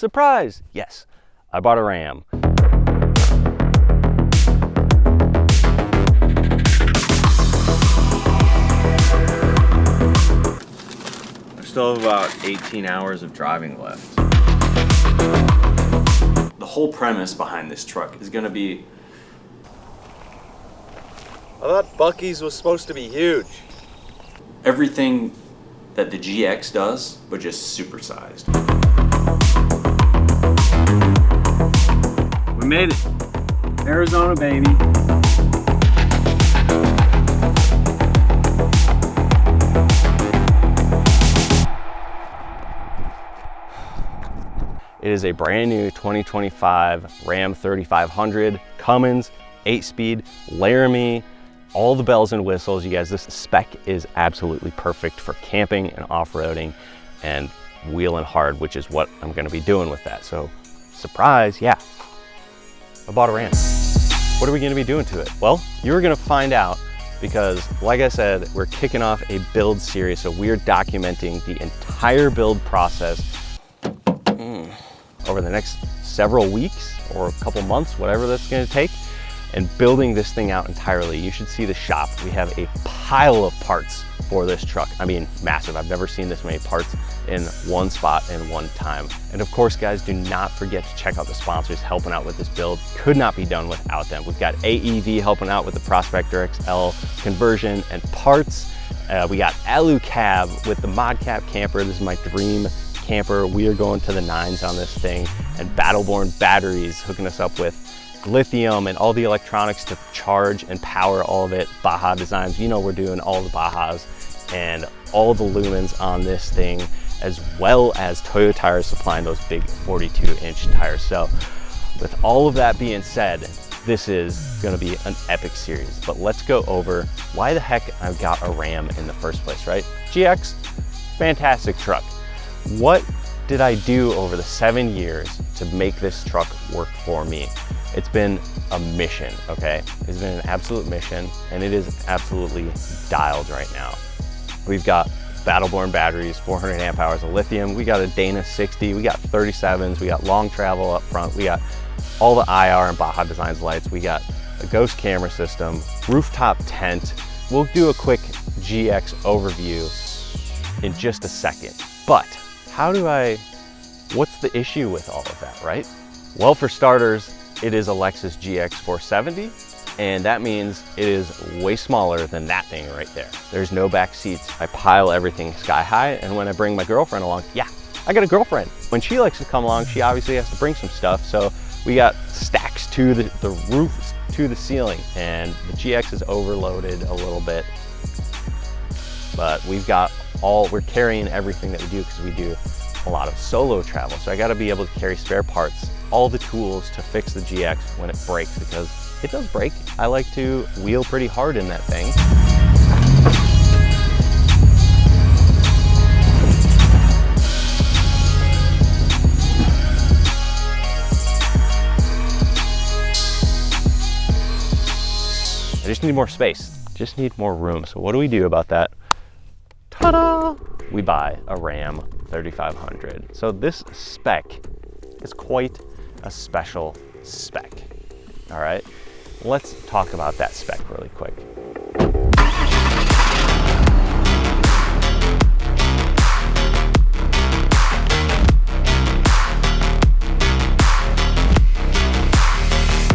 surprise, yes, I bought a Ram. I still have about 18 hours of driving left. The whole premise behind this truck is gonna be... I thought Buc-ee's was supposed to be huge. everything that the GX does, but just supersized. We made it. Arizona, baby. It is a brand new 2025 Ram 3500 Cummins, 8-speed, Laramie, all the bells and whistles. You guys, this spec is absolutely perfect for camping and off-roading and wheeling hard, which is what I'm gonna be doing with that. So, surprise, yeah, I bought a Ram. What are we gonna be doing to it? Well, you're gonna find out because, like I said, we're kicking off a build series. So we're documenting the entire build process over the next several weeks or a couple months, whatever that's gonna take, and building this thing out entirely. You should see the shop. We have a pile of parts for this truck. I mean, massive. I've never seen this many parts in one spot in one time. And of course, guys, do not forget to check out the sponsors helping out with this build. Could not be done without them. We've got AEV helping out with the Prospector XL conversion and parts. We got AluCab with the ModCap camper. This is my dream camper. We are going to the nines on this thing. And Battleborn Batteries hooking us up with lithium and all the electronics to charge and power all of it. Baja Designs, you know we're doing all the Bajas and all the lumens on this thing, as well as Toyo Tires supplying those big 42-inch tires. So with all of that being said, this is gonna be an epic series. But let's go over why the heck I got a Ram in the first place, right? GX, fantastic truck. What did I do over the 7 years to make this truck work for me? It's been a mission, okay? It's been an absolute mission, and it is absolutely dialed right now. We've got Battleborn batteries, 400 amp hours of lithium. We got a Dana 60, we got 37s, we got long travel up front, we got all the IR and Baja Designs lights, we got a ghost camera system, rooftop tent. We'll do a quick GX overview in just a second. But what's the issue with all of that, right? Well, for starters, it is a Lexus GX 470, and that means it is way smaller than that thing right there. There's no back seats. I pile everything sky high, and when I bring my girlfriend along, yeah, I got a girlfriend. When she likes to come along, she obviously has to bring some stuff, so we got stacks to the roof, to the ceiling, and the GX is overloaded a little bit. But we're carrying everything that we do because we do a lot of solo travel. So I gotta be able to carry spare parts, all the tools to fix the GX when it breaks, because it does break. I like to wheel pretty hard in that thing. I just need more space, just need more room. So what do we do about that? Ta-da! We buy a Ram 3500. So this spec is quite a special spec. All right, let's talk about that spec really quick.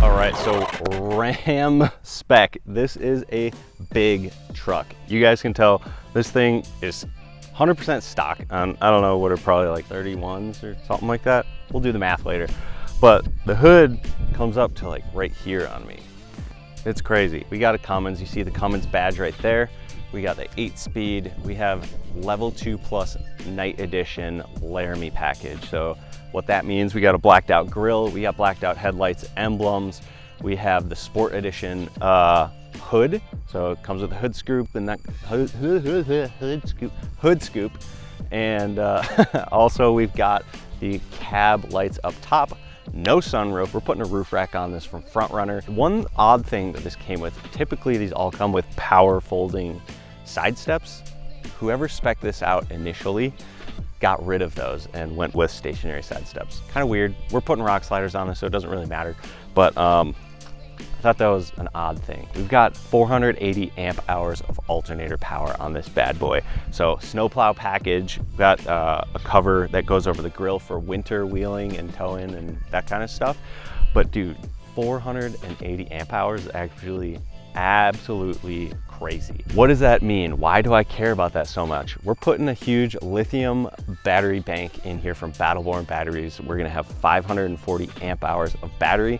All right, so Ram spec, this is a big truck. You guys can tell this thing is 100% stock. I don't know, what are probably like 31s or something like that. We'll do the math later. But the hood comes up to like right here on me. It's crazy. We got a Cummins. You see the Cummins badge right there. We got the 8-speed. We have level 2+ night edition Laramie package. So what that means, we got a blacked out grille. We got blacked out headlights, emblems. We have the sport edition hood. So it comes with a hood scoop, hood scoop. And also we've got the cab lights up top. No sunroof. We're putting a roof rack on this from Front Runner. One odd thing that this came with, typically these all come with power folding side steps. Whoever spec'd this out initially got rid of those and went with stationary side steps. Kind of weird. We're putting rock sliders on this, so it doesn't really matter. But I thought that was an odd thing. We've got 480 amp hours of alternator power on this bad boy. So snowplow package, we've got a cover that goes over the grill for winter wheeling and towing and that kind of stuff. But dude, 480 amp hours is actually absolutely crazy. What does that mean? Why do I care about that so much? We're putting a huge lithium battery bank in here from Battleborn Batteries. We're gonna have 540 amp hours of battery.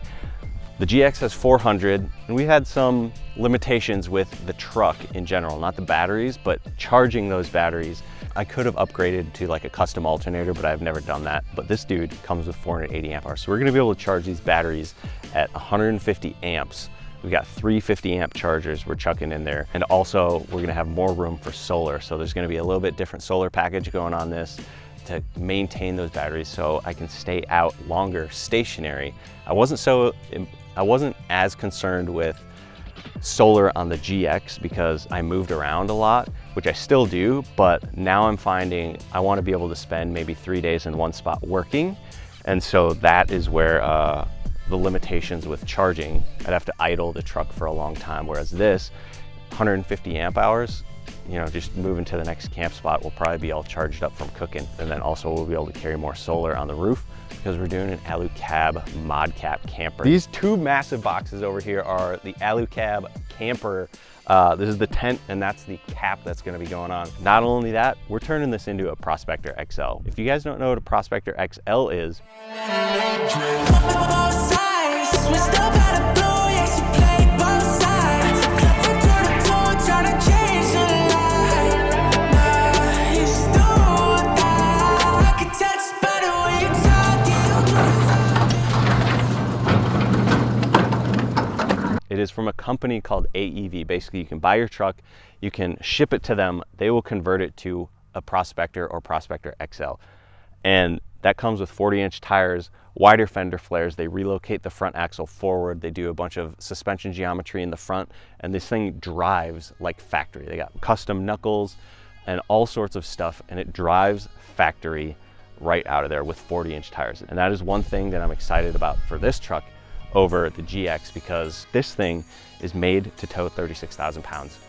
The GX has 400, and we had some limitations with the truck in general, not the batteries, but charging those batteries. I could have upgraded to like a custom alternator, but I've never done that. But this dude comes with 480 amp hours. So we're gonna be able to charge these batteries at 150 amps. We've got 350 amp chargers we're chucking in there. And also we're gonna have more room for solar. So there's gonna be a little bit different solar package going on this to maintain those batteries so I can stay out longer stationary. I wasn't as concerned with solar on the GX because I moved around a lot, which I still do, but now I'm finding I want to be able to spend maybe 3 days in one spot working. And so that is where the limitations with charging, I'd have to idle the truck for a long time. Whereas this 150 amp hours, you know, just moving to the next camp spot will probably be all charged up from cooking. And then also we'll be able to carry more solar on the roof because we're doing an AluCab ModCap camper. These two massive boxes over here are the AluCab camper. This is the tent and that's the cap that's gonna be going on. Not only that, we're turning this into a Prospector XL. If you guys don't know what a Prospector XL is, it is from a company called AEV. Basically, you can buy your truck, you can ship it to them, they will convert it to a Prospector or Prospector XL. And that comes with 40-inch tires, wider fender flares. They relocate the front axle forward. They do a bunch of suspension geometry in the front, and this thing drives like factory. They got custom knuckles and all sorts of stuff, and it drives factory right out of there with 40-inch tires. And that is one thing that I'm excited about for this truck over the GX, because this thing is made to tow 36,000 pounds.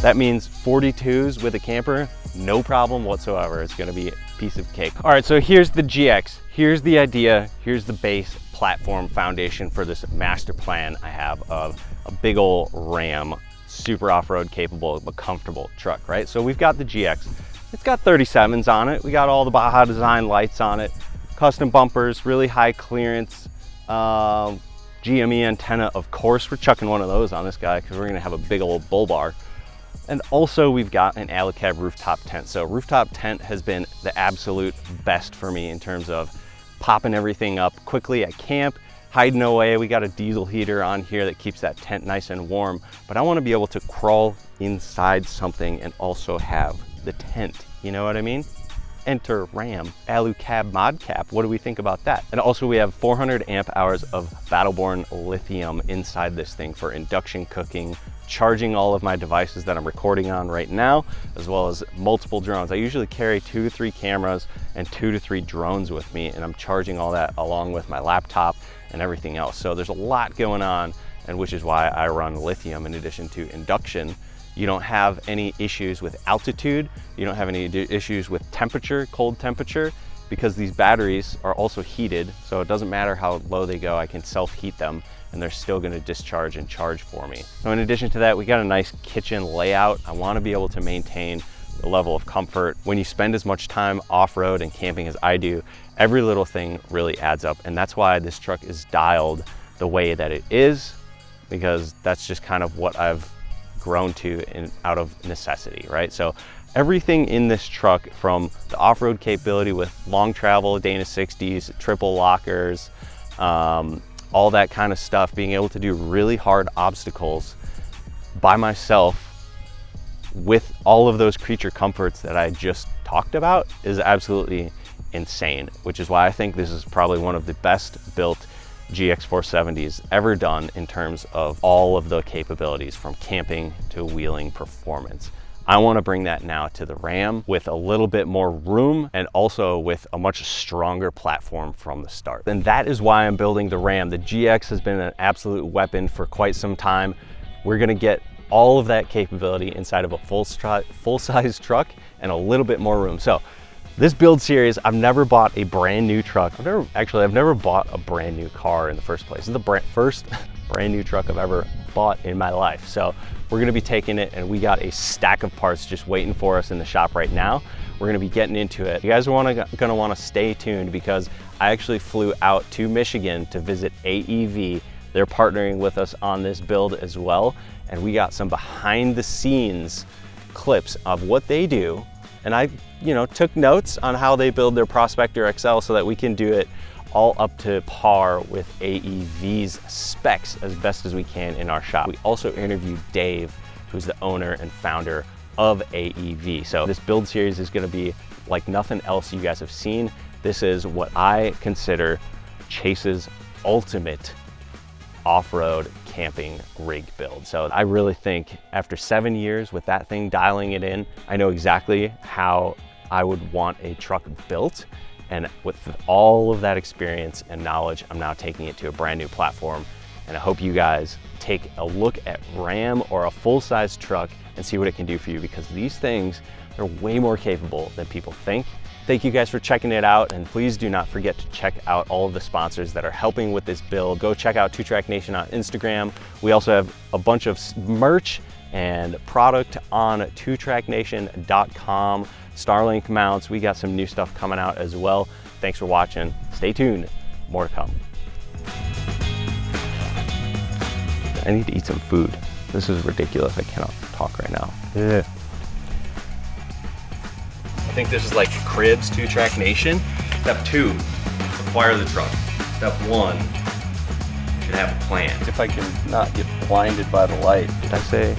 That means 42s with a camper, no problem whatsoever. It's gonna be a piece of cake. All right, so here's the GX. Here's the idea. Here's the base platform foundation for this master plan I have of a big old Ram, super off-road capable, but comfortable truck, right? So we've got the GX. It's got 37s on it. We got all the Baja design lights on it, custom bumpers, really high clearance, GME antenna. Of course, we're chucking one of those on this guy because we're gonna have a big old bull bar. And also we've got an AluCab rooftop tent. So rooftop tent has been the absolute best for me in terms of popping everything up quickly at camp, hiding away. We got a diesel heater on here that keeps that tent nice and warm, but I wanna be able to crawl inside something and also have the tent, you know what I mean? Enter Ram, AluCab ModCap. What do we think about that? And also we have 400 amp hours of Battleborn lithium inside this thing for induction cooking, charging all of my devices that I'm recording on right now, as well as multiple drones. I usually carry 2 to 3 cameras and 2 to 3 drones with me, and I'm charging all that along with my laptop and everything else. So there's a lot going on, and which is why I run lithium in addition to induction. You don't have any issues with altitude. You don't have any issues with temperature, cold temperature, because these batteries are also heated. So it doesn't matter how low they go, I can self-heat them and they're still gonna discharge and charge for me. So in addition to that, we got a nice kitchen layout. I wanna be able to maintain the level of comfort. When you spend as much time off-road and camping as I do, every little thing really adds up. And that's why this truck is dialed the way that it is, because that's just kind of what I've grown to out of necessity, right? So everything in this truck, from the off-road capability with long travel, Dana 60s, triple lockers, all that kind of stuff, being able to do really hard obstacles by myself with all of those creature comforts that I just talked about, is absolutely insane, which is why I think this is probably one of the best built GX470s ever done in terms of all of the capabilities, from camping to wheeling performance. I want to bring that now to the Ram with a little bit more room and also with a much stronger platform from the start. And that is why I'm building the Ram. The GX has been an absolute weapon for quite some time. We're going to get all of that capability inside of a full-size truck and a little bit more room. So this build series, I've never bought a brand new truck. I've never bought a brand new car in the first place. This is the first brand new truck I've ever bought in my life. So we're gonna be taking it, and we got a stack of parts just waiting for us in the shop right now. We're gonna be getting into it. You guys are gonna wanna stay tuned because I actually flew out to Michigan to visit AEV. They're partnering with us on this build as well. And we got some behind the scenes clips of what they do. And I, took notes on how they build their Prospector XL so that we can do it all up to par with AEV's specs as best as we can in our shop. We also interviewed Dave, who's the owner and founder of AEV. So this build series is gonna be like nothing else you guys have seen. This is what I consider Chase's ultimate off-road camping rig build. So I really think after 7 years with that thing dialing it in, I know exactly how I would want a truck built. And with all of that experience and knowledge, I'm now taking it to a brand new platform. And I hope you guys take a look at Ram or a full-size truck and see what it can do for you, because these things are way more capable than people think. Thank you guys for checking it out, and please do not forget to check out all of the sponsors that are helping with this build. Go check out 2Track Nation on Instagram. We also have a bunch of merch and product on 2tracknation.com. Starlink mounts, we got some new stuff coming out as well. Thanks for watching. Stay tuned, more to come. I need to eat some food. This is ridiculous, I cannot talk right now. Yeah. I think this is like Cribs 2Track Nation. Step 2, acquire the truck. Step 1, you should have a plan. If I can not get blinded by the light. Did I say